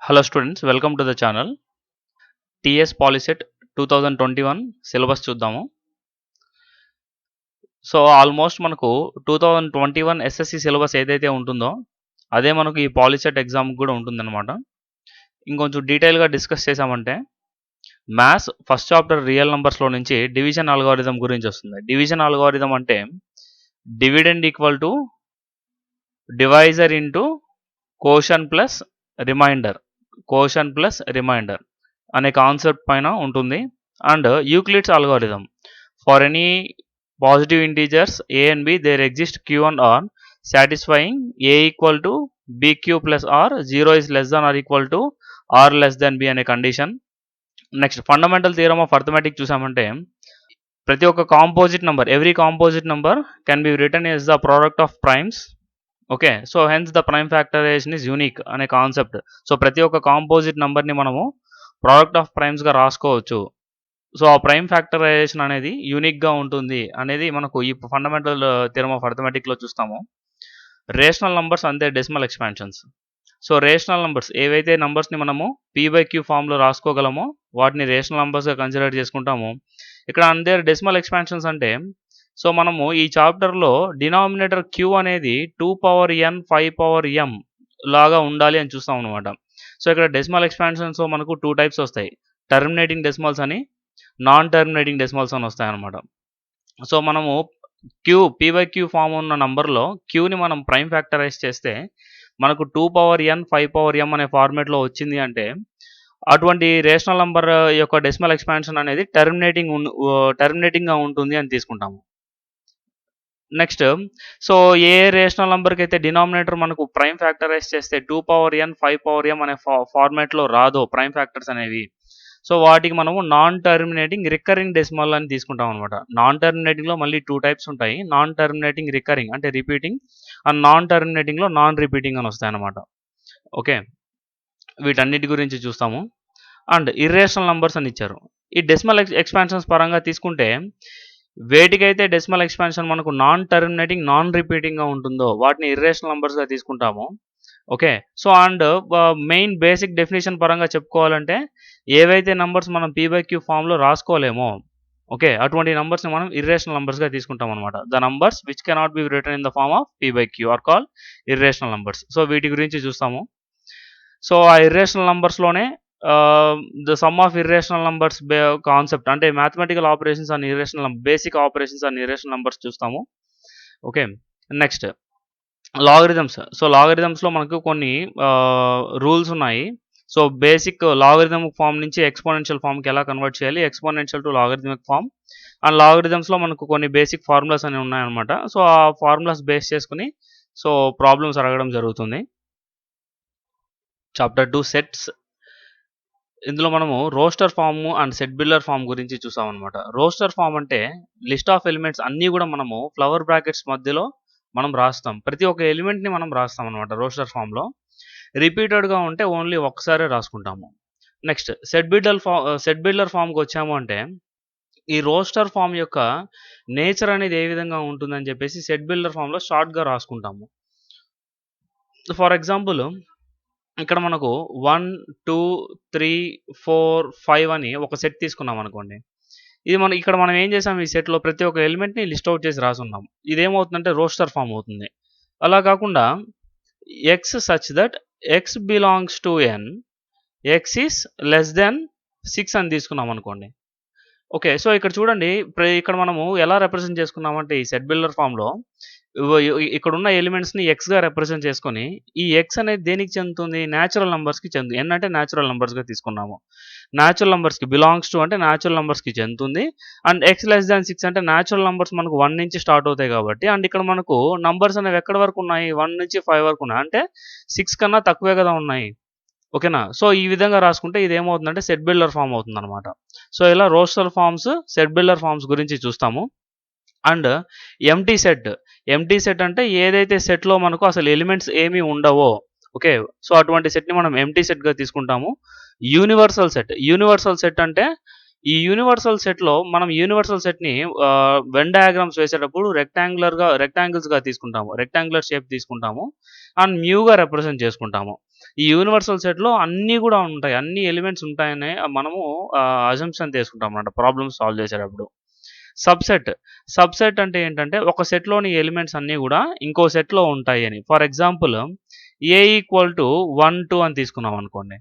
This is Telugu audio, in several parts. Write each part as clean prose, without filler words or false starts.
Hello students, welcome to the channel. TS Polyset 2021 syllabus చూద్దాము. సో ఆల్మోస్ట్ మనకు 2021 ఎస్ఎస్సి సిలబస్ ఏదైతే ఉంటుందో అదే మనకు ఈ పాలిసెట్ ఎగ్జామ్ కూడా ఉంటుందన్నమాట. ఇంకొంచెం డీటెయిల్గా డిస్కస్ చేసామంటే మ్యాథ్స్ ఫస్ట్ చాప్టర్ రియల్ నంబర్స్లో నుంచి డివిజన్ అల్గారిథం గురించి వస్తుంది. డివిజన్ అల్గారిథం అంటే dividend equal to divisor into caution plus remainder అనే కాన్సెప్ట్ పైన ఉంటుంది. And Euclid's algorithm for any positive integers a and b there exist q and r satisfying a equal to bq plus r 0 is less than or equal to r less than b అనే condition. Next fundamental theorem of arithmetic చూసామంటే ప్రతి ఒక్క composite number every composite number can be written as the product of primes. Okay, so hence the prime factorization is unique అనే కాన్సెప్ట్. సో ప్రతి ఒక్క కాంపోజిట్ నెంబర్ని మనము ప్రోడక్ట్ ఆఫ్ ప్రైమ్స్గా రాసుకోవచ్చు. సో ఆ ప్రైమ్ ఫ్యాక్టరైజేషన్ అనేది యూనిక్గా ఉంటుంది అనేది మనకు ఈ ఫండమెంటల్ థియరమ్ ఆఫ్ అర్థమెటిక్లో చూస్తాము. రేషనల్ నంబర్స్ అంతే decimal expansions. So rational numbers ఏవైతే నంబర్స్ని మనము p/q ఫామ్లో రాసుకోగలమో వాటిని రేషనల్ నంబర్స్గా కన్సిడర్ చేసుకుంటాము. ఇక్కడ అంతే డెసిమల్ ఎక్స్పాన్షన్స్ అంటే సో మనము ఈ చాప్టర్లో డినామినేటర్ q అనేది 2n 5m లాగా ఉండాలి అని చూస్తాం అనమాట. సో ఇక్కడ డెసిమల్ ఎక్స్పాన్షన్స్లో మనకు 2 టైప్స్ వస్తాయి, టర్మినేటింగ్ డెసిమల్స్ అని, నాన్ టర్మినేటింగ్ డెసిమల్స్ అని వస్తాయి అనమాట. సో మనము p/q ఫామ్ ఉన్న నంబర్లో క్యూని మనం ప్రైమ్ ఫ్యాక్టరైజ్ చేస్తే మనకు 2n 5m అనే ఫార్మేట్లో వచ్చింది అంటే అటువంటి రేషనల్ నంబర్ యొక్క డెసిమల్ ఎక్స్పాన్షన్ అనేది టర్మినేటింగ్గా ఉంటుంది అని తీసుకుంటాము. నెక్స్ట్ సో ఏ రేషనల్ నెంబర్కి అయితే డినామినేటర్ మనకు ప్రైమ్ ఫ్యాక్టరైజ్ చేస్తే 2n 5m అనే ఫార్మాట్లో రాదో ప్రైమ్ ఫ్యాక్టర్స్ అనేవి, సో వాటికి మనము నాన్ టర్మినేటింగ్ రికరింగ్ డెసిమల్ అని తీసుకుంటాం అనమాట. నాన్ టర్మినేటింగ్లో మళ్ళీ 2 టైప్స్ ఉంటాయి, నాన్ టర్మినేటింగ్ రికరింగ్ అంటే రిపీటింగ్, అండ్ నాన్ టర్మినేటింగ్లో నాన్ రిపీటింగ్ అని వస్తాయి అనమాట. ఓకే, వీటన్నిటి గురించి చూస్తాము. అండ్ ఇర్రేషనల్ నంబర్స్ అని ఇచ్చారు. ఈ డెసిమల్ ఎక్స్పాన్షన్స్ పరంగా తీసుకుంటే వేటికైతే డెసిమల్ ఎక్స్పాన్షన్ మనకు నాన్ టర్మినేటింగ్ నాన్ రిపీటింగ్గా ఉంటుందో వాటిని ఇర్రేషనల్ నంబర్స్గా తీసుకుంటాము. Okay, so and main basic definition పరంగా చెప్పుకోవాలంటే ఏవైతే నంబర్స్ మనం p/q ఫామ్లో రాసుకోలేమో ఓకే అటువంటి నంబర్స్ని మనం ఇర్రేషనల్ నంబర్స్గా తీసుకుంటాం అనమాట. The numbers which cannot be return in the form of p/q are called irrational numbers. So వీటి గురించి చూస్తాము. సో ఆ ఇర్రేషనల్ నంబర్స్లోనే the sum of irrational numbers concept అంటే mathematical operations and irrational basic operations and irrational numbers చూస్తాము. Okay, next logarithms. సో లాగరిథమ్స్లో మనకు కొన్ని రూల్స్ ఉన్నాయి. సో బేసిక్ లాగరిథమిక్ ఫామ్ నుంచి ఎక్స్పోనెన్షియల్ ఫామ్కి ఎలా కన్వర్ట్ చేయాలి, exponential to logarithmic form, and లాగరిథమ్స్లో మనకు కొన్ని బేసిక్ ఫార్ములాస్ అనేవి ఉన్నాయన్నమాట. సో ఆ ఫార్ములాస్ బేస్ చేసుకుని సో ప్రాబ్లమ్స్ అడగడం జరుగుతుంది. Chapter 2 sets. ఇందులో మనము roster form and set builder form గురించి చూసాం అనమాట. రోస్టర్ ఫామ్ అంటే లిస్ట్ ఆఫ్ ఎలిమెంట్స్ అన్నీ కూడా మనము ఫ్లవర్ బ్రాకెట్స్ మధ్యలో మనం రాస్తాం, ప్రతి ఒక్క ఎలిమెంట్ని మనం రాస్తాం అనమాట రోస్టర్ ఫామ్లో. రిపీటెడ్గా ఉంటే ఓన్లీ ఒక్కసారే రాసుకుంటాము. నెక్స్ట్ సెట్ బిల్డర్ ఫామ్కి వచ్చాము అంటే ఈ రోస్టర్ ఫామ్ యొక్క నేచర్ అనేది ఏ విధంగా ఉంటుందని చెప్పేసి సెట్ బిల్డర్ ఫామ్లో షార్ట్గా రాసుకుంటాము. ఫర్ ఎగ్జాంపుల్ ఇక్కడ మనకు 1 2 3 4 5 అని ఒక సెట్ తీసుకున్నాం అనుకోండి. ఇది మనం ఏం చేసాం, ఈ సెట్లో ప్రతి ఒక్క ఎలిమెంట్ని లిస్ట్ అవుట్ చేసి రాసున్నాం. ఇదేమవుతుందంటే రోస్టర్ ఫామ్ అవుతుంది. అలా కాకుండా x such that x belongs to N, x is less than 6 అని తీసుకున్నాం అనుకోండి. ఓకే, సో ఇక్కడ చూడండి ఇక్కడ మనము ఎలా రిప్రజెంట్ చేసుకున్నామంటే ఈ సెట్ బిల్డర్ ఫామ్లో ఇక్కడ ఉన్న ఎలిమెంట్స్ని ఎక్స్గా రిప్రజెంట్ చేసుకొని ఈ ఎక్స్ అనేది దేనికి చెందుతుంది, న్యాచురల్ నెంబర్స్కి చెందుతుంది. ఎన్ అంటే న్యాచురల్ నెంబర్స్గా తీసుకున్నాము. న్యాచురల్ నెంబర్స్కి బిలాంగ్స్ టు అంటే న్యాచురల్ నెంబర్స్కి చెందుతుంది. అండ్ ఎక్స్ లెస్ దాన్ 6 అంటే న్యాచురల్ నెంబర్స్ మనకు 1 నుంచి స్టార్ట్ అవుతాయి కాబట్టి, అండ్ ఇక్కడ మనకు నంబర్స్ అనేవి ఎక్కడి వరకు ఉన్నాయి, 1 నుంచి 5 వరకు ఉన్నాయి, అంటే 6 కన్నా తక్కువే కదా ఉన్నాయి. ఓకేనా, సో ఈ విధంగా రాసుకుంటే ఇది ఏమవుతుందంటే సెట్ బిల్డర్ ఫామ్ అవుతుంది అనమాట. సో ఇలా roster forms set builder forms గురించి చూస్తాము. అండ్ ఎంటీ సెట్ అంటే ఏదైతే సెట్లో మనకు అసలు ఎలిమెంట్స్ ఏమీ ఉండవో ఓకే, సో అటువంటి సెట్ని మనం ఎంటీ సెట్గా తీసుకుంటాము. యూనివర్సల్ సెట్ అంటే ఈ యూనివర్సల్ సెట్లో మనం యూనివర్సల్ సెట్ని వెన్ డయాగ్రామ్స్ వేసేటప్పుడు రెక్టాంగులర్గా తీసుకుంటాము, రెక్టాంగులర్ షేప్ తీసుకుంటాము అండ్ మ్యూగా రిప్రజెంట్ చేసుకుంటాము. ఈ యూనివర్సల్ సెట్‌లో అన్నీ గూడా ఉంటాయి. అన్ని ఎలిమెంట్స్ ఉంటాయని మనము అజంప్షన్ తీసుకుంటాం అన్నమాట ప్రాబ్లమ్ సాల్వ్ చేసేటప్పుడు. సబ్‌సెట్. సబ్‌సెట్ అంటే ఏంటంటే ఒక సెట్‌లోని ఎలిమెంట్స్ అన్నీ గూడా ఇంకో సెట్‌లో ఉంటాయని. For example A equal to 1, 2 అని తీసుకున్నామనుకోండి.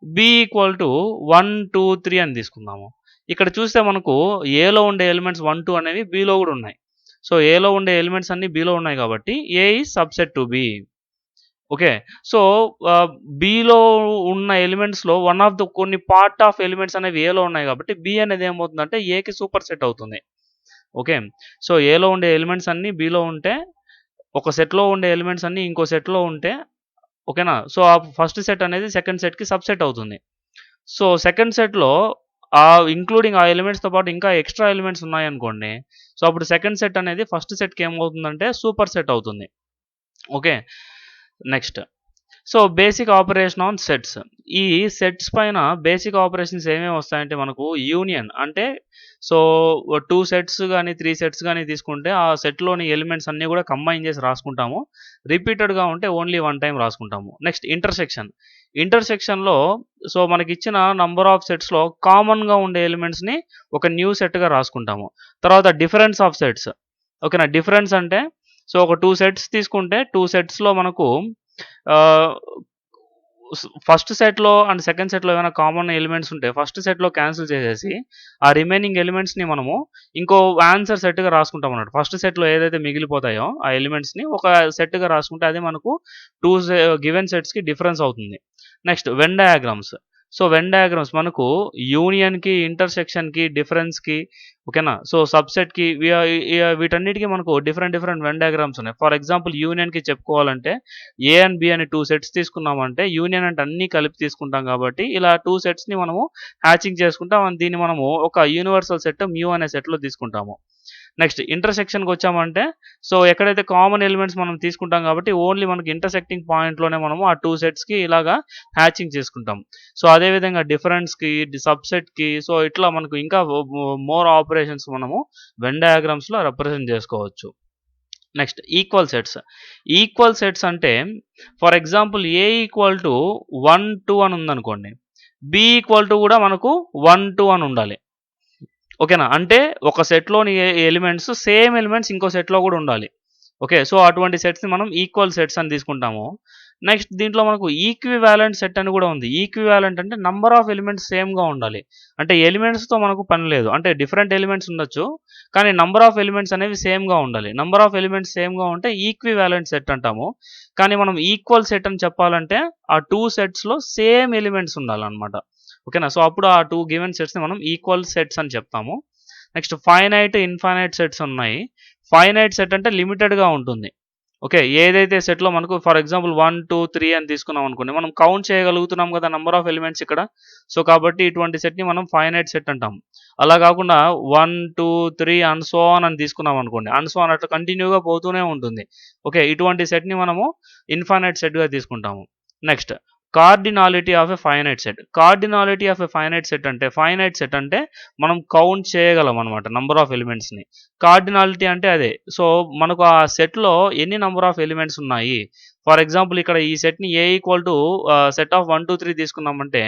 B ఈక్వల్ టు 1, 2, 3 అని తీసుకుందాము. ఇక్కడ చూస్తే మనకు Aలో ఉండే ఎలిమెంట్స్ 1, 2 అనేవి Bలో గూడా ఉన్నాయి. సో, Aలో ఉండే ఎలిమెంట్స్ అన్నీ Bలో ఉన్నాయి కాబట్టి A is subset to B. Okay. So, Bలో ఉన్న ఎలిమెంట్స్‌లో వన్ ఆఫ్ ద కొన్ని పార్ట్ ఆఫ్ ఎలిమెంట్స్ అనేవి Aలో ఉన్నాయి కాబట్టి B అనేది ఏమవుతుందంటే Aకి సూపర్ సెట్ అవుతుంది. ఓకే. సో, Aలో ఉండే ఎలిమెంట్స్ అన్నీ Bలో ఉంటే, ఒక సెట్‌లో ఉండే ఎలిమెంట్స్ అన్నీ ఇంకో సెట్‌లో ఉంటే ఓకేనా. సో, ఆ ఫస్ట్ సెట్ అనేది సెకండ్ సెట్‌కి సబ్‌సెట్ అవుతుంది. సో, సెకండ్ సెట్‌లో ఇంక్లూడింగ్ ఆ ఎలిమెంట్స్‌తో పాటు ఇంకా ఎక్స్‌ట్రా ఎలిమెంట్స్ ఉన్నాయనుకోండి. సో, అప్పుడు సెకండ్ సెట్ అనేది ఫస్ట్ సెట్‌కి ఏమవుతుందంటే సూపర్ సెట్ అవుతుంది. Okay. Next. So, basic operation on sets. ఈ సెట్స్ పైన బేసిక్ ఆపరేషన్స్ ఏమేమి వస్తాయంటే మనకు యూనియన్ అంటే సో, 2 సెట్స్ గాని, 3 సెట్స్ గాని తీసుకుంటే ఆ సెట్‌లోని ఎలిమెంట్స్ అన్నీ గూడా కంబైన్ చేసి రాసుకుంటాము. రిపీటెడ్‌గా ఉంటే ఓన్లీ వన్ టైమ్ రాసుకుంటాము. Next intersection. ఇంటర్సెక్షన్‌లో సో, మనకిచ్చిన నంబర్ ఆఫ్ సెట్స్‌లో కామన్‌గా ఉండే ఎలిమెంట్స్‌ని ఒక న్యూ సెట్‌గా రాసుకుంటాము. తర్వాత డిఫరెన్స్ ఆఫ్ సెట్స్. ఓకేనా. డిఫరెన్స్ అంటే సో, ఒక 2 సెట్స్ తీసుకుంటే 2 సెట్స్‌లో మనకు ఆహ్, ఫస్ట్ సెట్‌లో అండ్ సెకండ్ సెట్‌లో ఏమైనా కామన్ ఎలిమెంట్స్ ఉంటే ఫస్ట్ సెట్‌లో క్యాన్సిల్ చేసేసి, ఆ రిమైనింగ్ ఎలిమెంట్స్‌ని మనము ఇంకో ఆన్సర్ సెట్‌గా రాసుకుంటామన్నమాట. ఫస్ట్ సెట్‌లో ఏదైతే మిగిలిపోతాయో ఆ ఎలిమెంట్స్‌ని ఒక సెట్‌గా రాసుకుంటే అది మనకు 2 గివెన్ సెట్స్‌కి డిఫరెన్స్ అవుతుంది. Next Venn diagrams. So, Venn diagrams మనకు యూనియన్‌కి, ఇంటర్సెక్షన్‌కి, డిఫరెన్స్‌కి ఓకేనా. సో, సబ్‌సెట్‌కి వీటన్నిటికి మనకు డిఫరెంట్ వెన్ డయాగ్రామ్స్ ఉన్నాయి. ఫర్ ఎగ్జాంపుల్ యూనియన్‌కి చెప్పుకోవాలంటే ఏ అండ్ బి అని 2 సెట్స్ తీసుకున్నామంటే యూనియన్ అంటే అన్నీ కలిపి తీసుకుంటాం కాబట్టి ఇలా 2 సెట్స్‌ని మనము హ్యాచింగ్ చేసుకుంటాం. అండ్ దీన్ని మనము ఒక యూనివర్సల్ సెట్ మ్యూ అనే సెట్‌లో తీసుకుంటాము. నెక్స్ట్ ఇంటర్సెక్షన్‌కొచ్చామంటే సో, ఎక్కడైతే కామన్ ఎలిమెంట్స్ మనం తీసుకుంటాం కాబట్టి ఓన్లీ మనకి ఇంటర్సెక్టింగ్ పాయింట్‌లోనే మనము ఆ 2 సెట్స్‌కి ఇలాగా హ్యాచింగ్ చేసుకుంటాం. సో, అదే విధంగా డిఫరెన్స్‌కి, సబ్‌సెట్‌కి సో, ఇట్లా మనకు ఇంకా మోర్ ఆపరేషన్స్ మనము వెన్ డయాగ్రామ్స్‌లో రిప్రజెంట్ చేసుకోవచ్చు. Next equal sets. Equal sets అంటే for example A equal to 1, 2 అని ఉందనుకోండి. బి ఈక్వల్ టు కూడా మనకు 1, 2 అని ఉండాలి. ఓకేనా. అంటే ఒక సెట్‌లోని ఎలిమెంట్స్ సేమ్ ఎలిమెంట్స్ ఇంకో సెట్‌లో కూడా ఉండాలి. ఓకే. సో, అటువంటి సెట్స్‌ని మనం ఈక్వల్ సెట్స్ అని తీసుకుంటాము. నెక్స్ట్ దీంట్లో మనకు ఈక్వివాలెంట్ సెట్ అని కూడా ఉంది. ఈక్వివాలెంట్ అంటే నంబర్ ఆఫ్ ఎలిమెంట్స్ సేమ్‌గా ఉండాలి. అంటే ఎలిమెంట్స్‌తో మనకు పని లేదు. అంటే డిఫరెంట్ ఎలిమెంట్స్ ఉండొచ్చు. కానీ నంబర్ ఆఫ్ ఎలిమెంట్స్ అనేవి సేమ్‌గా ఉండాలి. నంబర్ ఆఫ్ ఎలిమెంట్స్ సేమ్‌గా ఉంటే ఈక్వివాలెంట్ సెట్ అంటాము. కానీ మనం ఈక్వల్ సెట్ అని చెప్పాలంటే ఆ 2 సెట్స్‌లో సేమ్ ఎలిమెంట్స్ ఉండాలన్నమాట. ఓకేనా. సో, అప్పుడు ఆ 2 గివెన్ సెట్స్‌ని మనం ఈక్వల్ సెట్స్ అని చెప్తాము. నెక్స్ట్ ఫైనైట్, ఇన్ఫైనైట్ సెట్స్ ఉన్నాయి. ఫైనైట్ సెట్ అంటే లిమిటెడ్‌గా ఉంటుంది. ఓకే. ఏదైతే సెట్‌లో మనకు ఫర్ ఎగ్జాంపుల్ 1, 2, 3 అని తీసుకున్నాం అనుకోండి. మనం కౌంట్ చేయగలుగుతున్నాం కదా! నంబర్ ఆఫ్ ఎలిమెంట్స్ ఇక్కడ. సో, కాబట్టి ఇటువంటి సెట్‌ని మనం ఫైనైట్ సెట్ అంటాం. అలా కాకుండా 1, 2, 3 అండ్ సో ఆన్ అని తీసుకున్నాం అనుకోండి. అండ్ సో ఆన్ అట్లా కంటిన్యూ‌గా పోతూనే ఉంటుంది. ఓకే. ఇటువంటి సెట్‌ని మనము ఇన్ఫైనైట్ సెట్‌గా తీసుకుంటాము. Next cardinality of a finite set. Cardinality of a finite set అంటే మనం కౌంట్ చేయగలం అన్నమాట నంబర్ ఆఫ్ ఎలిమెంట్స్‌ని. కార్డినాలిటీ అంటే అదే. సో, మనకు ఆ సెట్‌లో ఎన్ని నంబర్ ఆఫ్ ఎలిమెంట్స్ ఉన్నాయి. ఫర్ ఎగ్జాంపుల్ ఇక్కడ ఈ సెట్‌ని A equal to set of 1, 2, 3 తీసుకున్నామంటే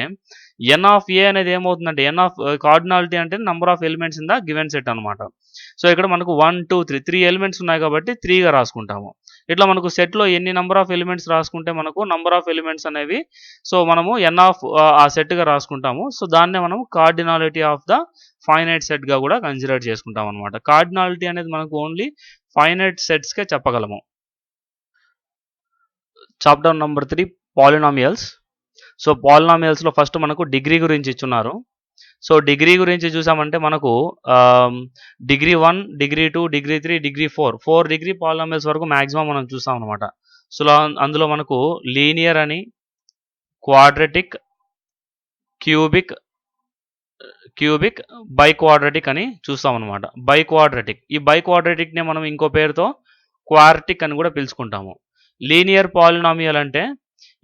ఎన్ ఆఫ్ ఏ అనేది ఏమవుతుందంటే ఎన్ ఆఫ్ కార్డినాలిటీ అంటే number of elements in the given set అన్నమాట. సో, ఇక్కడ మనకు 1, 2, 3 ఎలిమెంట్స్ ఉన్నాయి కాబట్టి 3గా రాసుకుంటాము. ఇట్లా మనకు సెట్‌లో ఎన్ని నంబర్ ఆఫ్ ఎలిమెంట్స్ రాసుకుంటే మనకు నంబర్ ఆఫ్ ఎలిమెంట్స్ అనేవి సో, మనము ఎన్ ఆఫ్ ఆ సెట్‌గా రాసుకుంటాము. సో, దాన్నే మనం కార్డినాలిటీ ఆఫ్ ద ఫైనైట్ సెట్‌గా కూడా కన్సిడర్ చేసుకుంటామన్నమాట. కార్డినాలిటీ అనేది మనకు ఓన్లీ ఫైనైట్ సెట్స్‌కే చెప్పగలము. Chapter number 3 polynomials. సో, పాలినామియల్స్‌లో ఫస్ట్ మనకు డిగ్రీ గురించి ఇచ్చున్నారు. సో, డిగ్రీ గురించి చూసామంటే మనకు degree 1, degree 2, degree 3, degree 4 degree polynomials వరకు మాక్సిమం మనం చూసామన్నమాట. సో, అందులో మనకు లీనియర్ అని, క్వాడ్రాటిక్, క్యూబిక్, బైక్వాడ్రాటిక్ అని చూస్తామన్నమాట. ఈ బైక్వాడ్రాటిక్‌నే మనం ఇంకో పేరుతో క్వార్టిక్ అని కూడా పిలుచుకుంటాము. లీనియర్ పాలినామియల్ అంటే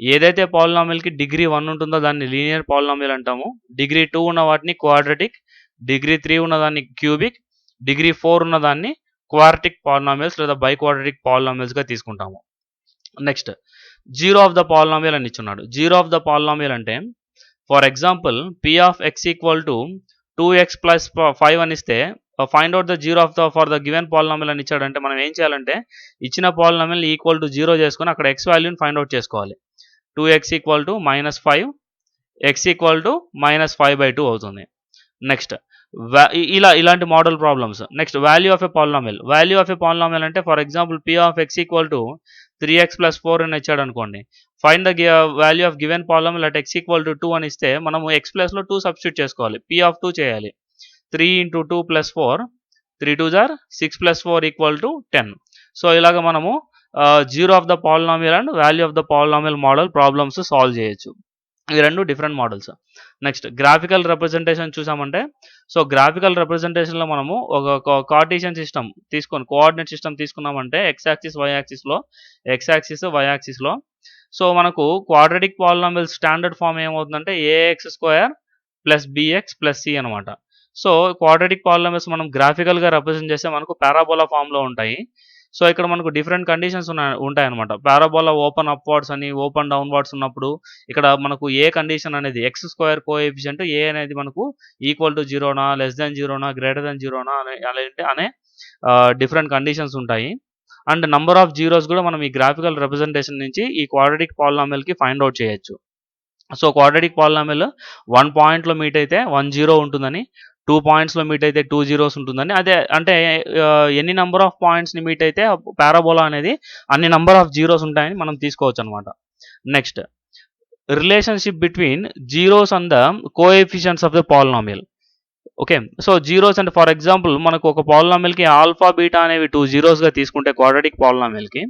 ఏదైతే పాలినామియల్‌కి డిగ్రీ 1 ఉంటుందో దాన్ని లీనియర్ పాలినామియల్ అంటాము. డిగ్రీ 2 ఉన్న వాటిని క్వాడ్రాటిక్, డిగ్రీ 3 ఉన్నదాన్ని క్యూబిక్, డిగ్రీ 4 ఉన్నదాన్ని క్వార్టిక్ పాలినామియల్స్ లేదా బైక్వాడ్రాటిక్ పాలినామియల్స్‌గా తీసుకుంటాము. Next zero of the polynomial అని ఇచ్చున్నాడు. జీరో ఆఫ్ ద పాలినామియల్ అంటే for example p of x equal to 2x plus 5 అని ఇస్తే find out the zero of the for the given polynomial అని ఇచ్చాడంటే మనం ఏం చేయాలంటే ఇచ్చిన పాలినామియల్ ఈక్వల్ టు 0 చేసుకొని అక్కడ x వాల్యూని ఫైండ్ అవుట్ చేసుకోవాలి. 2x equal to -5, x equal to -5/2 అవుతుంది. నెక్స్ట్ ఇలాంటి model problems. Next value of a polynomial. Value of a polynomial అంటే for example p of x equal to 3x plus 4 అని ఇచ్చాడు అనుకోండి. Find the value of given polynomial at x equal to 2 అని ఇస్తే మనము x ప్లస్లో 2 సబ్స్టిట్యూట్ చేసుకోవాలి. p ఆఫ్ 2 చేయాలి. 3 into 2 plus 4, 3 2 or 6 plus 4 equal to 10. So ఇలాగ మనము zero of the polynomial and value of the polynomial model problems solve చేయొచ్చు. ఇవి రెండు different models. Next graphical representation చూసామంటే సో గ్రాఫికల్ రిప్రజెంటేషన్లో మనము ఒక కార్టీషియన్ సిస్టమ్ తీసుకొని కోఆర్డినేట్ సిస్టమ్ తీసుకున్నామంటే ఎక్స్ యాక్సిస్ వై యాక్సిస్లో ఎక్స్ యాక్సిస్ వై యాక్సిస్లో సో మనకు క్వాడ్రాటిక్ పాలినామియల్ స్టాండర్డ్ ఫామ్ ఏమవుతుందంటే a x square plus b x plus C అనమాట. సో క్వాడ్రాటిక్ పాలినామియల్స్ మనం గ్రాఫికల్గా రిప్రజెంట్ చేస్తే మనకు పారాబోలా ఫామ్లో ఉంటాయి. సో ఇక్కడ మనకు డిఫరెంట్ కండిషన్స్ ఉంటాయి అనమాట. పారాబోలా ఓపెన్ అప్వర్డ్స్ అని ఓపెన్ డౌన్వర్డ్స్ ఉన్నప్పుడు ఇక్కడ మనకు ఏ కండిషన్ అనేది ఎక్స్ స్క్వేర్ కోఎఫిషియంట్ ఏ అనేది మనకు ఈక్వల్ టు 0నా లెస్ దాన్ 0నా గ్రేటర్ దాన్ 0నా అనే డిఫరెంట్ కండిషన్స్ ఉంటాయి. అండ్ నంబర్ ఆఫ్ జీరోస్ కూడా మనం ఈ గ్రాఫికల్ రిప్రజెంటేషన్ నుంచి ఈ క్వాడ్రాటిక్ పాలినామియల్కి ఫైండ్ అవుట్ చేయొచ్చు. సో క్వాడ్రాటిక్ పాలినామియల్ 1 పాయింట్లో మీట్ అయితే 1 జీరో ఉంటుందని, 2 పాయింట్స్లో మీట్ అయితే 2 జీరోస్ ఉంటుందని. అదే అంటే ఎన్ని నెంబర్ ఆఫ్ పాయింట్స్ని మీట్ అయితే పారాబోలా అనేది అన్ని నెంబర్ ఆఫ్ జీరోస్ ఉంటాయని మనం తీసుకోవచ్చు అనమాట. Next relationship between zeros and the coefficients of the polynomial. Okay, so zeros అంటే ఫర్ ఎగ్జాంపుల్ మనకు ఒక పాలినామియల్కి ఆల్ఫా బీటా అనేవి 2 జీరోస్గా తీసుకుంటే క్వాడ్రాటిక్ పాలినామియల్కి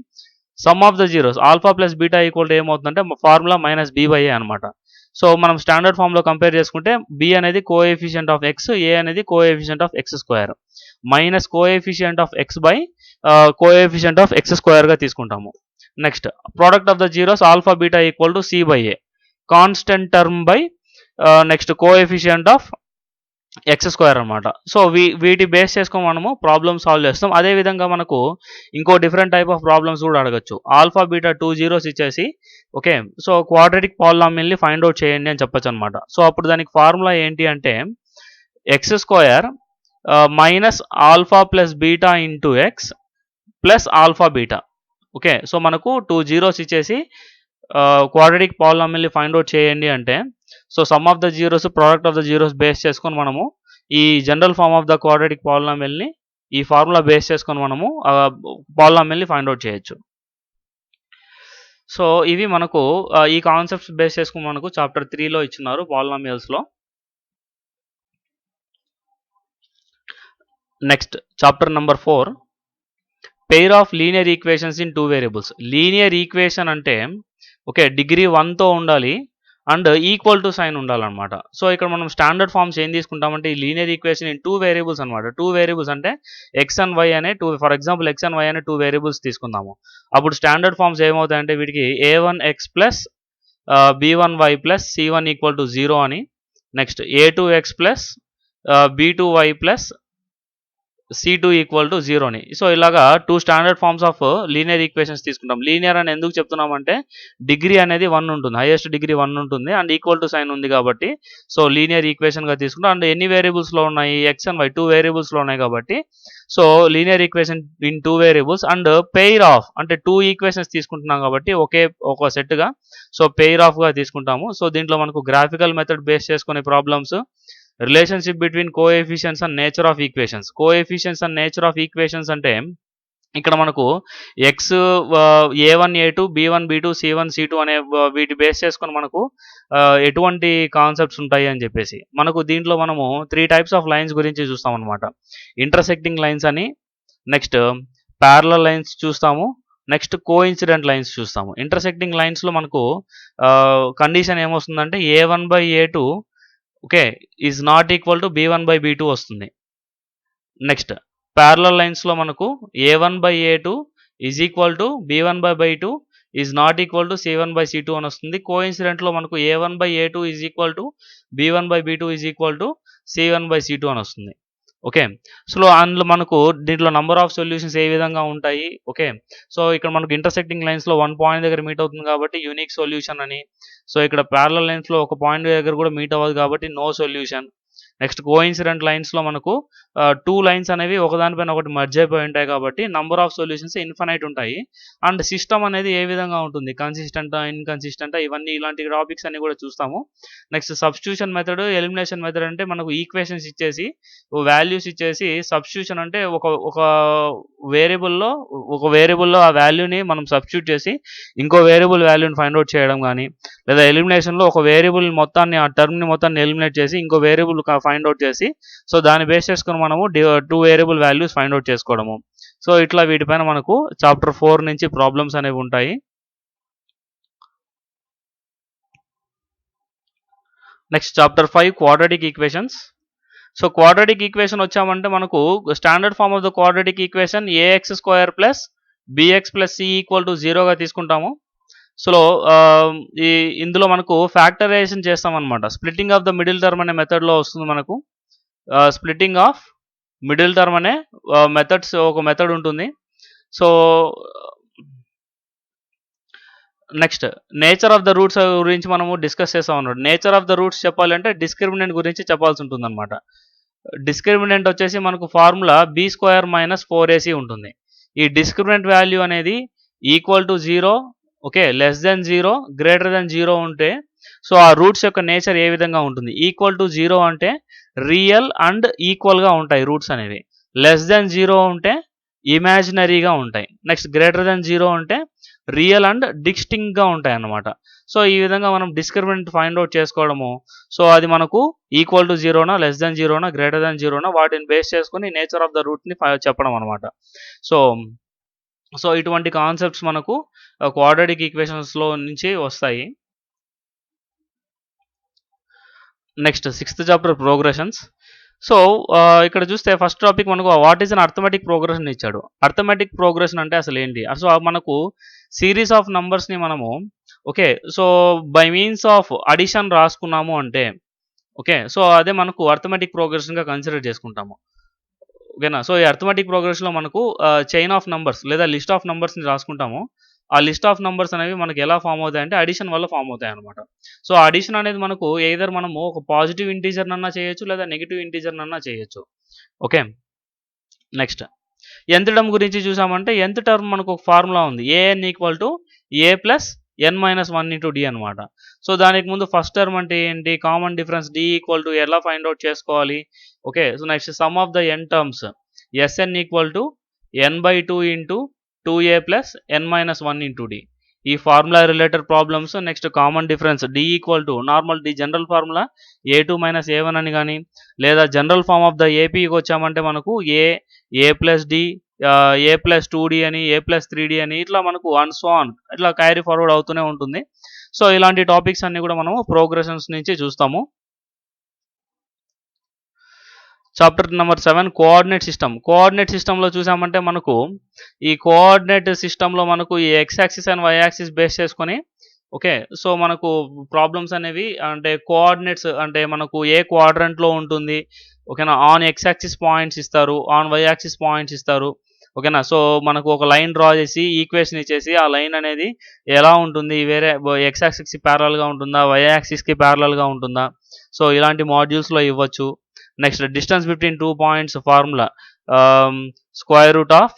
sum of the zeros alpha plus beta equal to ఏమవుతుందంటే ఫార్ములా -b/a అనమాట. సో మనం స్టాండర్డ్ ఫామ్లో కంపేర్ చేసుకుంటే b అనేది కోఎఫిషియంట్ ఆఫ్ x, a అనేది coefficient of x square minus coefficient of x by coefficient of x స్క్వేర్గా తీసుకుంటాము. Next product of the zeros alpha beta equal to c/a constant term by next coefficient of X square అనమాట. సో వీటి బేస్ చేసుకొని మనము ప్రాబ్లమ్ సాల్వ్ చేస్తాం. అదేవిధంగా మనకు ఇంకో డిఫరెంట్ టైప్ ఆఫ్ ప్రాబ్లమ్స్ కూడా అడగచ్చు. ఆల్ఫా బీటా 2 జీరోస్ ఇచ్చేసి ఓకే సో క్వాడ్రాటిక్ పాలినామియల్ని ఫైండ్ అవుట్ చేయండి అని చెప్పొచ్చు అనమాట. సో అప్పుడు దానికి ఫార్ములా ఏంటి అంటే X square minus alpha plus beta into X plus alpha beta. Okay, so మనకు 2 జీరోస్ ఇచ్చేసి క్వాడ్రాటిక్ పాలినామియల్ని ఫైండ్ అవుట్ చేయండి అంటే so sum of the zeros product of the zeros base చేసుకొని మనము ఈ general form of the quadratic పాలినామియల్ని ఈ ఫార్ములా బేస్ చేసుకొని మనము పాలినామియల్ని ఫైండ్ అవుట్ చేయొచ్చు. సో ఇవి మనకు ఈ కాన్సెప్ట్స్ బేస్ చేసుకుని మనకు చాప్టర్ 3లో ఇచ్చినారు పాలినామియల్స్లో. Next chapter number 4 pair of linear equations in 2 variables. Linear equation అంటే ఓకే డిగ్రీ 1తో ఉండాలి అండ్ ఈక్వల్ టు సైన్ ఉండాలన్నమాట. సో ఇక్కడ మనం స్టాండర్డ్ ఫామ్స్ ఏం తీసుకుంటామంటే ఈ లీనియర్ ఈక్వేషన్ ఇన్ 2 వేరియబుల్స్ అనమాట. 2 వేరియబుల్స్ అంటే ఎక్స్ అండ్ వై అనే for example x and y అనే 2 వేరియబుల్స్ తీసుకుందాము. అప్పుడు స్టాండర్డ్ ఫామ్స్ ఏమవుతాయంటే వీటికి a1x plus b1y plus c1 equal to 0 అని, next a2x plus b2y plus c2 equal to 0 అని. సో ఇలాగా 2 standard forms of linear equations తీసుకుంటాం. లీనియర్ అని ఎందుకు చెప్తున్నామంటే డిగ్రీ అనేది 1 ఉంటుంది, హైయెస్ట్ డిగ్రీ 1 ఉంటుంది అండ్ ఈక్వల్ టు సైన్ ఉంది కాబట్టి సో లీనియర్ ఈక్వేషన్గా తీసుకుంటాం. అండ్ ఎన్ని వేరియబుల్స్లో ఉన్నాయి ఎక్స్ అండ్ వై 2 వేరియబుల్స్లో ఉన్నాయి కాబట్టి so linear equation in 2 variables and pair of అంటే 2 ఈక్వేషన్స్ తీసుకుంటున్నాం కాబట్టి ఒక సెట్గా సో పెయిర్ ఆఫ్గా తీసుకుంటాము. సో దీంట్లో మనకు గ్రాఫికల్ మెథడ్ బేస్ చేసుకునే problems, relationship between coefficients and nature of equations. Coefficients and nature of equations అంటే ఇక్కడ మనకు X a1 a2 b1 b2 c1 c2 అనే వీటి బేస్ చేసుకొని మనకు ఎటువంటి కాన్సెప్ట్స్ ఉంటాయి అని చెప్పేసి మనకు దీంట్లో మనము 3 టైప్స్ ఆఫ్ లైన్స్ గురించి చూస్తాం అనమాట. ఇంటర్సెక్టింగ్ లైన్స్ అని, నెక్స్ట్ ప్యారలల్ లైన్స్ చూస్తాము, నెక్స్ట్ కోఇన్సిడెంట్ లైన్స్ చూస్తాము. ఇంటర్సెక్టింగ్ లైన్స్లో మనకు కండిషన్ ఏమొస్తుందంటే a1/a2 okay is not equal to b1/b2 వస్తుంది. నెక్స్ట్ ప్యారలల్ లైన్స్లో మనకు a1/a2 is equal to b1/b2 is not equal to c1/c2 అని వస్తుంది. కోఇన్సిడెంట్లో మనకు a1/a2 is equal to b1/b2 is equal to c1/c2 అని వస్తుంది. ఓకే. సో, అందులో మనకు దీంట్లో నంబర్ ఆఫ్ సొల్యూషన్స్ ఏ విధంగా ఉంటాయి. ఓకే. సో, ఇక్కడ మనకు ఇంటర్సెక్టింగ్ లైన్స్‌లో 1 పాయింట్ దగ్గర మీట్ అవుతుంది కాబట్టి యూనిక్ సొల్యూషన్ అని. సో, ఇక్కడ పారలెల్ లైన్స్‌లో ఒక పాయింట్ దగ్గర కూడా మీట్ అవ్వదు కాబట్టి నో సొల్యూషన్. నెక్స్ట్ కోఇన్సిడెంట్ లైన్స్‌లో మనకు 2 లైన్స్ అనేవి ఒకదానిపైన ఒకటి మెర్జ్ అయిపోయి ఉంటాయి కాబట్టి నంబర్ ఆఫ్ సొల్యూషన్స్ ఇన్ఫినైట్ ఉంటాయి. అండ్ సిస్టమ్ అనేది ఏ విధంగా ఉంటుంది, కన్సిస్టెంటా, ఇన్‌కన్సిస్టెంటా, ఇవన్నీ ఇలాంటి టాపిక్స్ అన్ని కూడా చూస్తాము. Next substitution method, elimination method అంటే మనకు ఈక్వేషన్స్ ఇచ్చేసి, వాల్యూస్ ఇచ్చేసి, సబ్స్టిట్యూషన్ అంటే ఒక వేరియబుల్‌లో ఆ వాల్యూని మనం సబ్స్టిట్యూట్ చేసి ఇంకో వేరియబుల్ వాల్యూని ఫైండ్ ఔట్ చేయడం గాని, లేదా ఎలిమినేషన్‌లో ఒక వేరియబుల్ మొత్తాన్ని, ఆ టర్మ్‌ని మొత్తాన్ని ఎలిమినేట్ చేసి ఇంకో వేరియబుల్ ఫైండ్ ఔట్ చేసి, సో దాన్ని బేస్ చేసుకొని మనము 2 వేరియబుల్ వాల్యూస్ ఫైండ్ ఔట్ చేసుకోవడము. సో ఇట్లా వీటిపైన మనకు చాప్టర్ 4 నుంచి ప్రాబ్లమ్స్ అనేవి ఉంటాయి. Next chapter 5 quadratic equations. So quadratic equation వచ్చామంటే మనకు standard form of the quadratic equation a x square plus b x plus c equal to 0గా తీసుకుంటాము. సో ఈ ఇందులో మనకు ఫ్యాక్టరైజేషన్ చేస్తామన్నమాట. Splitting of the middle term అనే మెథడ్లో వస్తుంది మనకు. స్ప్లిట్టింగ్ ఆఫ్ మిడిల్ టర్మ్ అనే ఒక మెథడ్ ఉంటుంది. So next nature of the roots గురించి మనము డిస్కస్ చేస్తాం అన్నమాట. నేచర్ ఆఫ్ ద రూట్స్ చెప్పాలంటే డిస్క్రిమినెంట్ గురించి చెప్పాల్సి ఉంటుందన్నమాట. డిస్క్రిమినెంట్ వచ్చేసి మనకు ఫార్ములా b² - 4ac ఉంటుంది. ఈ డిస్క్రిమినెంట్ వాల్యూ అనేది equal to 0, okay, less than 0, greater than 0 ఉంటే సో ఆ రూట్స్ యొక్క నేచర్ ఏ విధంగా ఉంటుంది. ఈక్వల్ టు 0 అంటే రియల్ అండ్ ఈక్వల్గా ఉంటాయి రూట్స్ అనేవి. లెస్ దెన్ 0 ఉంటే ఇమాజినరీగా ఉంటాయి. నెక్స్ట్ గ్రేటర్ దెన్ 0 అంటే రియల్ అండ్ డిస్టింక్ట్గా ఉంటాయి అన్నమాట. సో ఈ విధంగా మనం డిస్క్రిమినెంట్ ఫైండ్ అవుట్ చేసుకోవడము. సో అది మనకు ఈక్వల్ టు 0నా, లెస్ దెన్ 0నా, గ్రేటర్ దెన్ 0నా, వాటిని బేస్ చేసుకొని నేచర్ ఆఫ్ ద రూట్ని చెప్పడం అనమాట. సో ఇటువంటి కాన్సెప్ట్స్ మనకు క్వాడ్రాటిక్ ఈక్వేషన్స్లో నుంచి వస్తాయి. Next 6th chapter progressions. So ఇక్కడ చూస్తే ఫస్ట్ టాపిక్ మనకు what is an arithmetic progression ఇచ్చాడు. అర్థమెటిక్ ప్రోగ్రెషన్ అంటే అసలు ఏంటి? సో మనకు సిరీస్ ఆఫ్ నంబర్స్ని మనము okay, so by means of addition రాసుకున్నాము అంటే ఓకే, సో అదే మనకు అర్థమెటిక్ ప్రోగ్రెషన్గా కన్సిడర్ చేసుకుంటాము. ఓకేనా. సో ఈ అర్థమెటిక్ ప్రోగ్రెషన్లో మనకు చైన్ ఆఫ్ నంబర్స్ లేదా లిస్ట్ ఆఫ్ నంబర్స్ని రాసుకుంటాము. ఆ లిస్ట్ ఆఫ్ నంబర్స్ అనేవి మనకి ఎలా ఫామ్ అవుతాయంటే అడిషన్ వల్ల ఫామ్ అవుతాయి అనమాట. సో అడిషన్ అనేది మనకు ఎయిదర్ మనము ఒక పాజిటివ్ ఇంటీజర్ నన్నా చేయొచ్చు, లేదా నెగిటివ్ ఇంటీజర్ నన్నా చేయొచ్చు. ఓకే. నెక్స్ట్ nth టర్మ్ గురించి చూసామంటే nth టర్మ్ మనకు ఒక ఫార్ములా ఉంది. an equal to a plus n minus 1 into d అనమాట. సో దానికి ముందు ఫస్ట్ టర్మ్ అంటే ఏంటి, common difference d equal to ఎలా ఫైండ్ అవుట్ చేసుకోవాలి. Okay. So next sum of the n terms sn equal to n/2 into 2a plus n minus 1 into d. ఈ formula related problems. Next common difference d equal to normal d general formula a2 minus a1 అని కానీ, లేదా జనరల్ ఫార్మ్ ఆఫ్ ద ఏపీకి వచ్చామంటే మనకు ఏ ప్లస్ డి, ఏ ప్లస్ 2d అని, ఏ ప్లస్ 3d అని, ఇట్లా మనకు అండ్ సో ఆన్ ఇట్లా క్యారీ ఫార్వర్డ్ అవుతూనే ఉంటుంది. సో ఇలాంటి టాపిక్స్ అన్ని కూడా మనము ప్రోగ్రెషన్స్ నుంచి చూస్తాము. Chapter number 7 coordinate system. Coordinate సిస్టంలో చూసామంటే మనకు ఈ కోఆర్డినేట్ సిస్టంలో మనకు ఈ x axis and y axis base చేసుకొని ఓకే, సో మనకు ప్రాబ్లమ్స్ అనేవి అంటే కోఆర్డినేట్స్ అంటే మనకు ఏ క్వాడ్రంట్లో ఉంటుంది. ఓకేనా. ఆన్ ఎక్స్ యాక్సిస్ పాయింట్స్ ఇస్తారు, ఆన్ వై యాక్సిస్ పాయింట్స్ ఇస్తారు. ఓకేనా. సో మనకు ఒక లైన్ డ్రా చేసి ఈక్వేషన్ ఇచ్చేసి ఆ లైన్ అనేది ఎలా ఉంటుంది, వేరే ఎక్స్ యాక్సిస్కి ప్యారలల్గా ఉంటుందా, వై యాక్సిస్కి ప్యారలల్గా ఉంటుందా, సో ఇలాంటి మాడ్యూల్స్లో ఇవ్వచ్చు. Next distance between 2 points formula square root of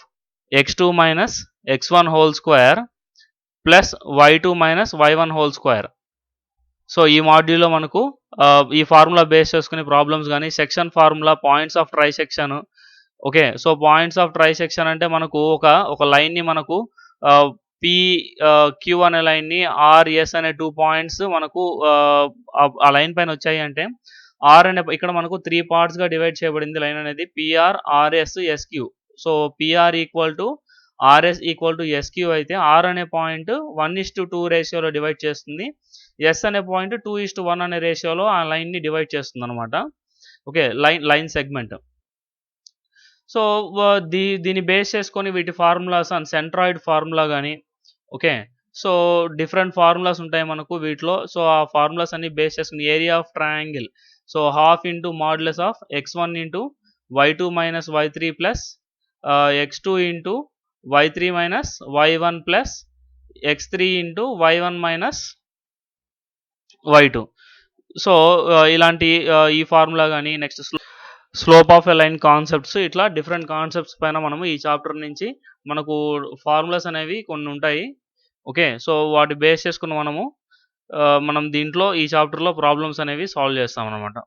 x2 minus x1 whole square plus y2 minus y1 whole square. So ఈ మాడ్యూల్లో మనకు ఈ ఫార్ములా బేస్ చేసుకుని ప్రాబ్లమ్స్ కానీ, section formula, points of try section. Okay. So points of try section అంటే మనకు ఒక లైన్ని మనకు పి క్యూ అనే లైన్ని ఆర్ఎస్ అనే 2 పాయింట్స్ మనకు ఆ లైన్ పైన వచ్చాయి అంటే ఆర్ అనే ఇక్కడ మనకు 3 పార్ట్స్గా డివైడ్ చేయబడింది లైన్ అనేది PR, RS, SQ. So PR equal to RS equal to SQ అయితే ఆర్ అనే పాయింట్ 1:2 రేషియోలో డివైడ్ చేస్తుంది. ఎస్ అనే పాయింట్ 2:1 అనే రేషియోలో ఆ లైన్ని డివైడ్ చేస్తుంది అనమాట. Okay, line segment. సో దీన్ని బేస్ చేసుకొని వీటి ఫార్ములాస్ అండ్ సెంట్రాయిడ్ ఫార్ములా కానీ ఓకే, సో డిఫరెంట్ ఫార్ములాస్ ఉంటాయి మనకు వీటిలో. సో ఆ ఫార్ములాస్ అన్ని బేస్ చేసుకుని area of triangle, so half into modulus of x1 into y2 minus y3 plus x2 into y3 minus y1 plus x3 into y1 minus y2. So ఇలాంటి ఈ ఫార్ములా కానీ next slope of a line concepts, ఇట్లా డిఫరెంట్ కాన్సెప్ట్స్ పైన మనము ఈ చాప్టర్ నుంచి మనకు ఫార్ములాస్ అనేవి కొన్ని ఉంటాయి. ఓకే, సో వాటి బేస్ చేసుకుని మనం దీంట్లో ఈ చాప్టర్లో ప్రాబ్లమ్స్ అనేవి సాల్వ్ చేస్తాం అనమాట.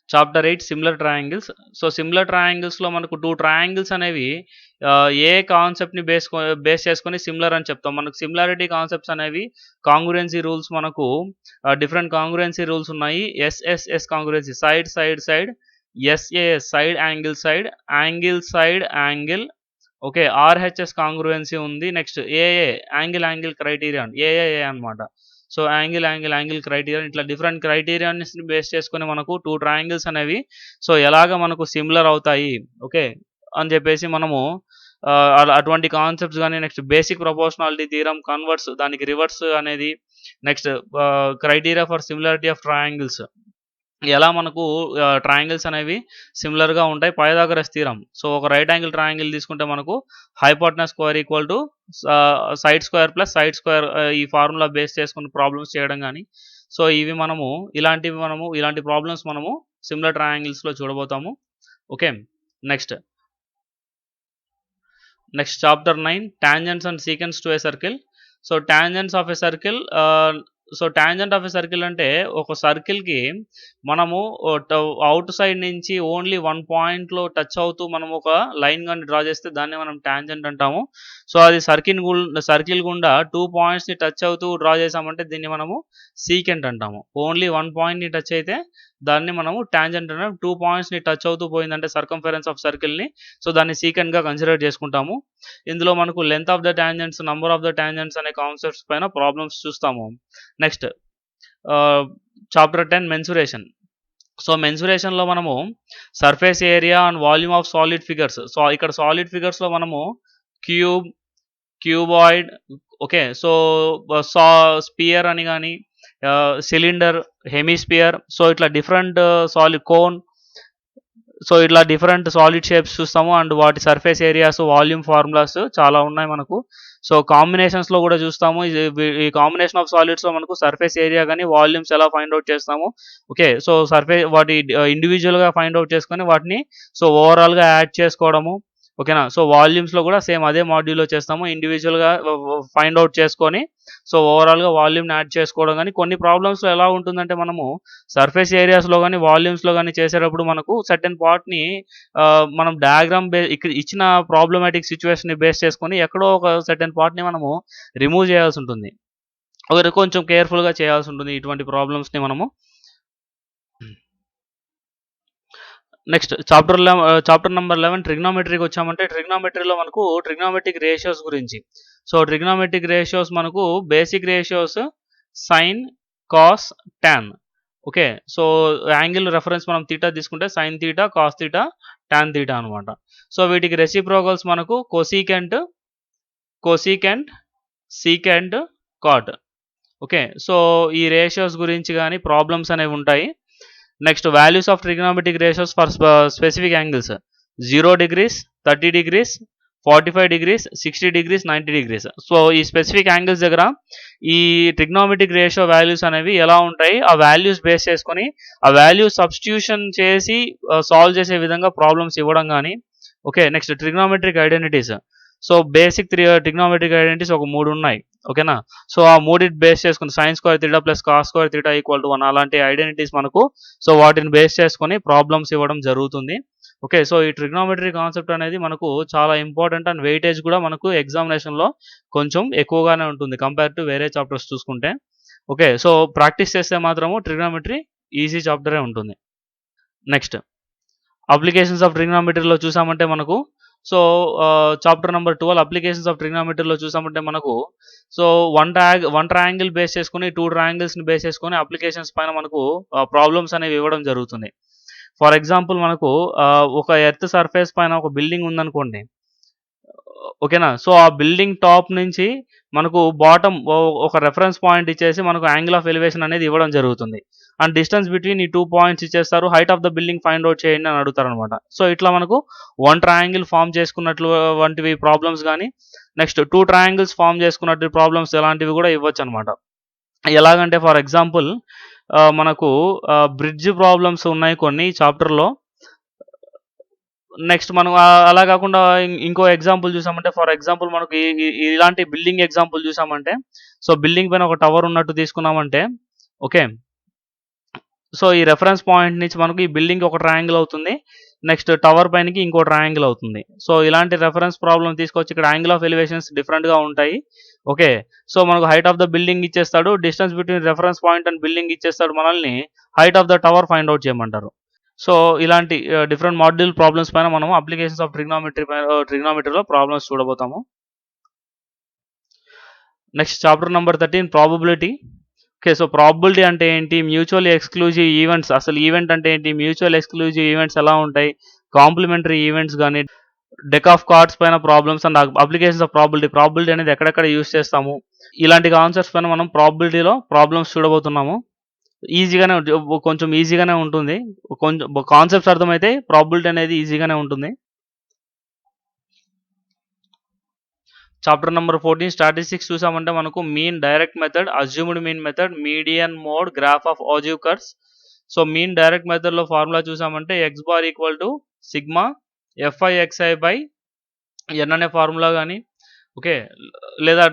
Chapter 8 similar triangles. So similar ట్రయాంగిల్స్లో మనకు 2 ట్రయాంగిల్స్ అనేవి ఏ కాన్సెప్ట్ని బేస్ చేసుకొని సిమిలర్ అని చెప్తాం. మనకు సిమిలారిటీ కాన్సెప్ట్స్ అనేవి కాంగ్రుయెన్సీ రూల్స్, మనకు డిఫరెంట్ కాంగ్రుయెన్సీ రూల్స్ ఉన్నాయి. SSS congruency, side side side, SAS side angle side, angle side angle. Okay, RHS congruency ఉంది. Next AA angle angle criteria, AAA అనమాట. So angle angle angle criteria, ఇట్లా డిఫరెంట్ క్రైటీరియాని బేస్ చేసుకుని మనకు 2 ట్రయాంగిల్స్ అనేవి సో ఎలాగ మనకు సిమిలర్ అవుతాయి, ఓకే అని చెప్పేసి మనము అటువంటి కాన్సెప్ట్స్ కానీ, next basic proportionality theorem, converse, దానికి రివర్స్ అనేది, next criteria for similarity of triangles, ఎలా మనకు ట్రయాంగిల్స్ అనేవి సిమిలర్గా ఉంటాయి. Pythagoras theorem. సో ఒక రైట్ యాంగిల్ ట్రయాంగిల్ తీసుకుంటే మనకు hypotenuse square equal to side square plus side square, ఈ ఫార్ములా బేస్ చేసుకుని ప్రాబ్లమ్స్ చేయడం కానీ, సో ఇవి ఇలాంటి ప్రాబ్లమ్స్ మనము సిమిలర్ ట్రయాంగిల్స్లో చూడబోతాము. Okay, next chapter 9 tangents and secants to a circle. So tangents of A circle. So tangent of a circle అంటే ఒక సర్కిల్కి మనము అవుట్ సైడ్ నుంచి ఓన్లీ 1 పాయింట్లో టచ్ అవుతూ మనం ఒక లైన్ కానీ డ్రా చేస్తే దాన్ని మనం టాంజెంట్ అంటాము. సో అది సర్కిల్ గుండా 2 పాయింట్స్ని టచ్ అవుతూ డ్రా చేసామంటే దీన్ని మనము సీకెంట్ అంటాము. ఓన్లీ 1 పాయింట్ని టచ్ అయితే దాన్ని మనము టాంజెంట్ అంటాము. 2 పాయింట్స్ని టచ్ అవుతూ పోయిందంటే సర్కంఫరెన్స్ ఆఫ్ సర్కిల్ని, సో దాన్ని సీకెంట్గా కన్సిడర్ చేసుకుంటాము. ఇందులో మనకు length of the tangents, number of the tangents అనే కాన్సెప్ట్స్ పైన ప్రాబ్లమ్స్ చూస్తాము. Next chapter 10 mensuration. సో మెన్సురేషన్లో మనము surface area and volume of solid figures. So ఇక్కడ సాలిడ్ ఫిగర్స్లో మనము క్యూబాయిడ్, ఓకే, సో స్పియర్ అని కానీ, సిలిండర్, హెమిస్పియర్, సో ఇట్లా డిఫరెంట్ సాలిడ్ కోన్, సో ఇట్లా డిఫరెంట్ సాలిడ్ షేప్స్ చూస్తాము. అండ్ వాటి సర్ఫేస్ ఏరియాస్, వాల్యూమ్ ఫార్ములాస్ చాలా ఉన్నాయి మనకు. సో కాంబినేషన్స్లో కూడా చూస్తాము. ఈ కాంబినేషన్ ఆఫ్ సాలిడ్స్లో మనకు సర్ఫేస్ ఏరియా కానీ వాల్యూమ్స్ ఎలా ఫైండ్ అవుట్ చేస్తాము. ఓకే, సో వాటి ఇండివిజువల్గా ఫైండ్ అవుట్ చేసుకొని వాటిని సో ఓవరాల్గా యాడ్ చేసుకోవడము. ఓకేనా, సో వాల్యూమ్స్లో కూడా సేమ్ అదే మాడ్యూల్లో చేస్తాము. ఇండివిజువల్గా ఫైండ్ అవుట్ చేసుకొని సో ఓవరాల్గా వాల్యూమ్ని యాడ్ చేసుకోవడం. కానీ కొన్ని ప్రాబ్లమ్స్లో ఎలా ఉంటుందంటే మనము సర్ఫేస్ ఏరియాస్లో కానీ వాల్యూమ్స్లో కానీ చేసేటప్పుడు మనకు సర్టెన్ పార్ట్ని మనం డయాగ్రామ్ ఇక్కడ ఇచ్చిన ప్రాబ్లమాటిక్ సిచ్యువేషన్ని బేస్ చేసుకొని ఎక్కడో ఒక సర్టెన్ పార్ట్ని మనము రిమూవ్ చేయాల్సి ఉంటుంది. కొంచెం కేర్ఫుల్గా చేయాల్సి ఉంటుంది ఇటువంటి ప్రాబ్లమ్స్ని మనము. నెక్స్ట్ చాప్టర్ నెంబర్ 11 ట్రిగ్నోమెట్రీకి వచ్చామంటే ట్రిగ్నోమెట్రీలో మనకు ట్రిగ్నోమెట్రిక్ రేషియోస్ గురించి. సో ట్రిగ్నోమెట్రిక్ రేషియోస్ మనకు basic ratios sine, cos, tan. Okay, so angle reference మనం థీటా తీసుకుంటే sine theta, cos theta, tan theta అనమాట. సో వీటికి రెసిప్రోకల్స్ మనకు cosecant, secant, cot. Okay, so ఈ రేషియోస్ గురించి కానీ ప్రాబ్లమ్స్ అనేవి ఉంటాయి. Next values of trigonometric ratios for specific angles 0 degrees, 30 degrees, 45 degrees, 60 degrees, 90 degrees. So ఈ స్పెసిఫిక్ యాంగిల్స్ దగ్గర ఈ ట్రిగ్నోమెట్రిక్ రేషియో వాల్యూస్ అనేవి ఎలా ఉంటాయి, ఆ వాల్యూస్ బేస్ చేసుకొని ఆ వాల్యూ సబ్స్టిట్యూషన్ చేసి సాల్వ్ చేసే విధంగా ప్రాబ్లమ్స్ ఇవ్వడం కానీ. Okay, next trigonometric identities. So basic trigonometric identities ఒక 3 ఉన్నాయి. ఓకేనా, సో ఆ 3 బేస్ చేసుకుని sine square theta plus cos square theta equal to 1 అలాంటి ఐడెంటిటీస్ మనకు సో వాటిని బేస్ చేసుకొని ప్రాబ్లమ్స్ ఇవ్వడం జరుగుతుంది. ఓకే, సో ఈ ట్రిగ్నోమెట్రీ కాన్సెప్ట్ అనేది మనకు చాలా ఇంపార్టెంట్ అండ్ వెయిటేజ్ కూడా మనకు ఎగ్జామినేషన్లో కొంచెం ఎక్కువగానే ఉంటుంది కంపేర్ టు వేరే చాప్టర్స్ చూసుకుంటే. ఓకే, సో ప్రాక్టీస్ చేస్తే మాత్రము ట్రిగ్నోమెట్రీ ఈజీ చాప్టరే ఉంటుంది. నెక్స్ట్ అప్లికేషన్స్ ఆఫ్ ట్రిగ్నోమెట్రీలో చూసామంటే మనకు so chapter number 12 applications of ట్రిగ్నోమెట్రీలో చూసామంటే మనకు సో వన్ ట్రయాంగిల్ బేస్ చేసుకుని 2 ట్రయాంగిల్స్ని బేస్ చేసుకొని అప్లికేషన్స్ పైన మనకు ప్రాబ్లమ్స్ అనేవి ఇవ్వడం జరుగుతుంది. ఫర్ ఎగ్జాంపుల్ మనకు ఒక ఎర్త్ సర్ఫేస్ పైన ఒక బిల్డింగ్ ఉందనుకోండి. ఓకేనా. సో ఆ బిల్డింగ్ టాప్ నుంచి మనకు బాటమ్ ఒక రెఫరెన్స్ పాయింట్ ఇచ్చేసి మనకు యాంగిల్ ఆఫ్ ఎలివేషన్ అనేది ఇవ్వడం జరుగుతుంది. అండ్ డిస్టెన్స్ బిట్వీన్ ఈ 2 పాయింట్స్ ఇచ్చేస్తారు. Height of the building find out చేయండి అని అడుగుతారనమాట. సో ఇట్లా మనకు 1 ట్రయాంగిల్ ఫార్మ్ చేసుకున్నట్లు వంటివి ప్రాబ్లమ్స్ గానీ, నెక్స్ట్ 2 ట్రయాంగిల్స్ ఫార్మ్ చేసుకున్నట్టు ప్రాబ్లమ్స్ ఎలాంటివి కూడా ఇవ్వచ్చనమాట. ఎలాగంటే ఫర్ ఎగ్జాంపుల్ మనకు బ్రిడ్జ్ ప్రాబ్లమ్స్ ఉన్నాయి కొన్ని చాప్టర్‌లో. నెక్స్ట్ మనం అలా కాకుండా ఇంకో ఎగ్జాంపుల్ చూసామంటే ఫర్ ఎగ్జాంపుల్ మనకు ఇలాంటి బిల్డింగ్ ఎగ్జాంపుల్ చూసామంటే, సో బిల్డింగ్ పైన ఒక టవర్ ఉన్నట్టు తీసుకున్నామంటే, ఓకే. సో ఈ రెఫరెన్స్ పాయింట్ నుంచి మనకు ఈ బిల్డింగ్ ఒక ట్రయాంగిల్ అవుతుంది. నెక్స్ట్ టవర్ పైనకి ఇంకో ట్రయాంగిల్ అవుతుంది. సో ఇలాంటి రెఫరెన్స్ ప్రాబ్లమ్ తీసుకొచ్చి ఇక్కడ యాంగిల్ ఆఫ్ ఎలివేషన్స్ డిఫరెంట్‌గా ఉంటాయి. ఓకే. సో మనకు హైట్ ఆఫ్ ద బిల్డింగ్ ఇచ్చేస్తాడు. Distance between reference point and building ఇచ్చేస్తాడు మనల్ని. Height of the tower find out చేయమంటారు. సో ఇలాంటి డిఫరెంట్ మాడ్యూల్ ప్రాబ్లమ్స్ పైన మనం అప్లికేషన్స్ ఆఫ్ ట్రిగ్నోమెట్రీలో ప్రాబ్లమ్స్ చూడబోతాము. Next chapter number 13 probability. Okay. So probability అంటే ఏంటి? మ్యూచువల్లీ ఎక్స్‌క్లూజివ్ ఈవెంట్స్, అసలు ఈవెంట్ అంటే ఏంటి? మ్యూచువల్ ఎక్స్‌క్లూజివ్ ఈవెంట్స్ ఎలా ఉంటాయి? కాంప్లిమెంటరీ ఈవెంట్స్ గానీ, డెక్ ఆఫ్ కార్డ్స్ పైన problems and applications of probability. Probability అనేది ఎక్కడెక్కడ యూజ్ చేస్తాము? ఇలాంటి కాన్సెప్ట్స్ పైన మనం ప్రాబబిలిటీలో ప్రాబ్లమ్స్ చూడబోతున్నాము. కొంచెం ఈజీగానే ఉంటుంది. కొంచెం కాన్సెప్ట్స్ అర్థమైతే ప్రాబబిలిటీ అనేది ఈజీగానే ఉంటుంది. చాప్టర్ నంబర్ 14 స్టాటిస్టిక్స్ చూసామంటే మనకు mean, direct method, assumed mean method, median mode, graph of ogive curves. So mean direct మెథడ్‌లో ఫార్ములా చూసామంటే x bar equal to sigma fi(xi) by n అనే ఫార్ములా గానీ, ఓకే. లేదా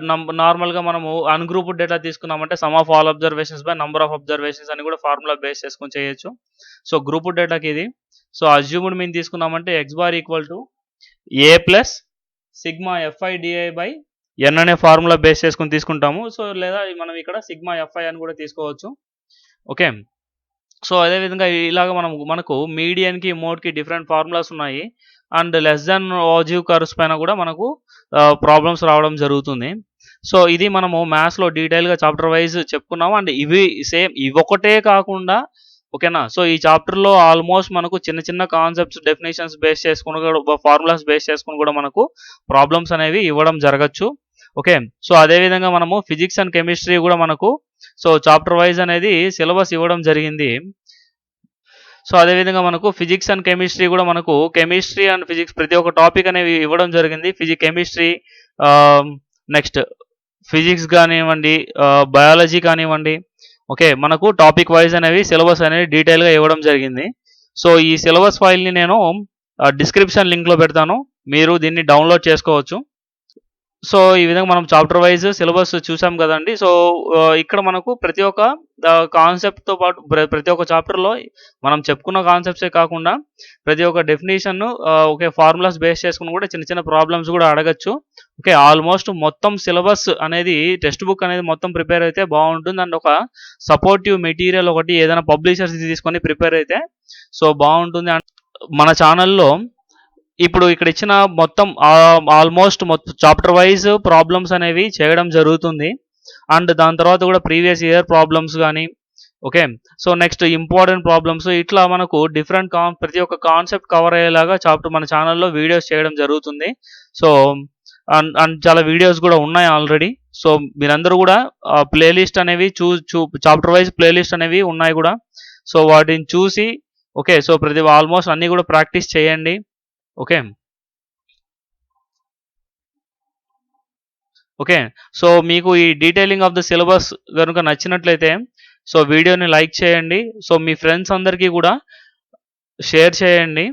నార్మల్‌గా మనము అన్‌గ్రూప్డ్ డేటా తీసుకున్నామంటే sum of all observations by number of observations అని కూడా ఫార్ములా బేస్ చేసుకొని చేయొచ్చు. సో గ్రూప్డ్ డేటాకి ఇది. సో అజ్యూమ్డ్ మీన్ తీసుకున్నామంటే x bar equal to a plus sigma fi(di) by n అనే ఫార్ములా బేస్ చేసుకొని తీసుకుంటాము. సో లేదా మనం ఇక్కడ సిగ్మా fi అని కూడా తీసుకోవచ్చు. ఓకే. సో అదేవిధంగా ఇలాగ మనకు మీడియన్‌కి, మోడ్‌కి డిఫరెంట్ ఫార్ములాస్ ఉన్నాయి. అండ్ లెస్ దాన్ ఆజివ్ కర్వ్స్ పైన కూడా మనకు ప్రాబ్లమ్స్ రావడం జరుగుతుంది. సో ఇది మనము మ్యాథ్స్‌లో డీటెయిల్‌గా చాప్టర్ వైస్ చెప్పుకున్నాము. అండ్ ఇవొకటే కాకుండా, ఓకేనా. సో ఈ చాప్టర్‌లో ఆల్మోస్ట్ మనకు చిన్న చిన్న కాన్సెప్ట్స్, డెఫినిషన్స్ బేస్ చేసుకొని కూడా, ఫార్ములాస్ బేస్ చేసుకొని కూడా మనకు ప్రాబ్లమ్స్ అనేవి ఇవ్వడం జరగచ్చు. ఓకే. సో అదేవిధంగా మనము ఫిజిక్స్ అండ్ కెమిస్ట్రీ కూడా మనకు సో చాప్టర్ వైస్ అనేది సిలబస్ ఇవ్వడం జరిగింది. సో అదేవిధంగా మనకు ఫిజిక్స్ అండ్ కెమిస్ట్రీ కూడా మనకు కెమిస్ట్రీ అండ్ ఫిజిక్స్ ప్రతి ఒక్క టాపిక్ అనేవి ఇవ్వడం జరిగింది. కెమిస్ట్రీ, నెక్స్ట్ ఫిజిక్స్ కానివ్వండి, బయాలజీ కానివ్వండి, ఓకే. మనకు టాపిక్ వైజ్ అనేవి సిలబస్ అనేది డీటెయిల్‌గా ఇవ్వడం జరిగింది. సో ఈ సిలబస్ ఫైల్‌ని నేను డిస్క్రిప్షన్ లింక్‌లో పెడతాను. మీరు దీన్ని డౌన్లోడ్ చేసుకోవచ్చు. సో ఈ విధంగా మనం చాప్టర్ వైస్ సిలబస్ చూసాం కదండి. సో ఇక్కడ మనకు ప్రతి ఒక్క కాన్సెప్ట్‌తో పాటు ప్రతి ఒక్క చాప్టర్‌లో మనం చెప్పుకున్న కాన్సెప్ట్సే కాకుండా ప్రతి ఒక్క డెఫినిషన్, ఓకే, ఫార్ములాస్ బేస్ చేసుకొని కూడా చిన్న చిన్న ప్రాబ్లమ్స్ కూడా అడగచ్చు. ఓకే. ఆల్మోస్ట్ మొత్తం సిలబస్ అనేది, టెక్స్ట్ బుక్ అనేది మొత్తం ప్రిపేర్ అయితే బాగుంటుంది. అండ్ ఒక సపోర్టివ్ మెటీరియల్ ఒకటి ఏదైనా పబ్లిషర్స్ తీసుకొని ప్రిపేర్ అయితే సో బాగుంటుంది. అండ్ మన ఛానల్‌లో ఇప్పుడు ఇక్కడ ఇచ్చిన మొత్తం ఆల్మోస్ట్ చాప్టర్ వైజ్ ప్రాబ్లమ్స్ అనేవి చేయడం జరుగుతుంది. అండ్ దాని తర్వాత కూడా ప్రీవియస్ ఇయర్ ప్రాబ్లమ్స్ కానీ, okay. So next important problems, ఇట్లా మనకు డిఫరెంట్ ప్రతి ఒక్క కాన్సెప్ట్ కవర్ అయ్యేలాగా మన ఛానల్లో వీడియోస్ చేయడం జరుగుతుంది. సో అండ్ చాలా వీడియోస్ కూడా ఉన్నాయి ఆల్రెడీ. సో మీరందరూ కూడా ప్లేలిస్ట్ అనేవి చాప్టర్ వైజ్ ప్లేలిస్ట్ అనేవి ఉన్నాయి కూడా. సో వాటిని చూసి, ఓకే, సో ఆల్మోస్ట్ అన్నీ కూడా ప్రాక్టీస్ చేయండి. ఓకే. ఓకే. సో మీకు ఈ డీటెయిలింగ్ ఆఫ్ ద సిలబస్ గనుక నచ్చినట్లయితే సో వీడియోని లైక్ చేయండి. సో మీ ఫ్రెండ్స్ అందరికీ కూడా షేర్ చేయండి.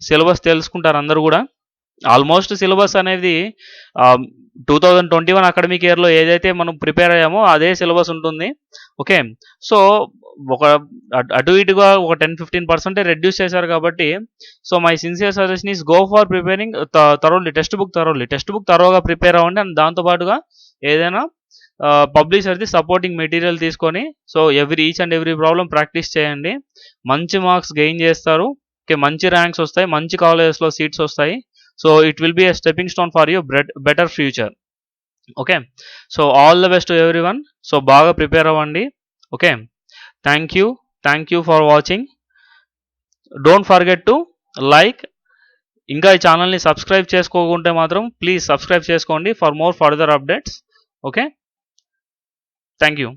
సిలబస్ తెలుసుకుంటారు అందరూ కూడా. ఆల్మోస్ట్ సిలబస్ అనేది 2021 అకాడమిక్ ఇయర్‌లో ఏదైతే మనం ప్రిపేర్ అయ్యామో అదే సిలబస్ ఉంటుంది. ఓకే. సో ఒక అటు ఇటుగా ఒక 10-15% రెడ్యూస్ చేశారు కాబట్టి, so my sincere suggestion is go for preparing textbook థరోగా ప్రిపేర్ అవ్వండి. అండ్ దాంతో పాటుగా ఏదైనా పబ్లిషర్‌ది సపోర్టింగ్ మెటీరియల్ తీసుకొని so each and every problem practice చేయండి. మంచి మార్క్స్ గెయిన్ చేస్తారు. ఓకే. మంచి ర్యాంక్స్ వస్తాయి. మంచి కాలేజెస్‌లో సీట్స్ వస్తాయి. So it will be a stepping stone for your better future. Okay. So all the best to everyone. So బాగా ప్రిపేర్ అవ్వండి. Okay. Thank you for watching. Don't forget to like ఇంకా ఈ ఛానల్ని సబ్స్క్రైబ్ చేసుకోకుంటే మాత్రం ప్లీజ్ సబ్స్క్రైబ్ చేసుకోండి for more further updates. Okay, thank you.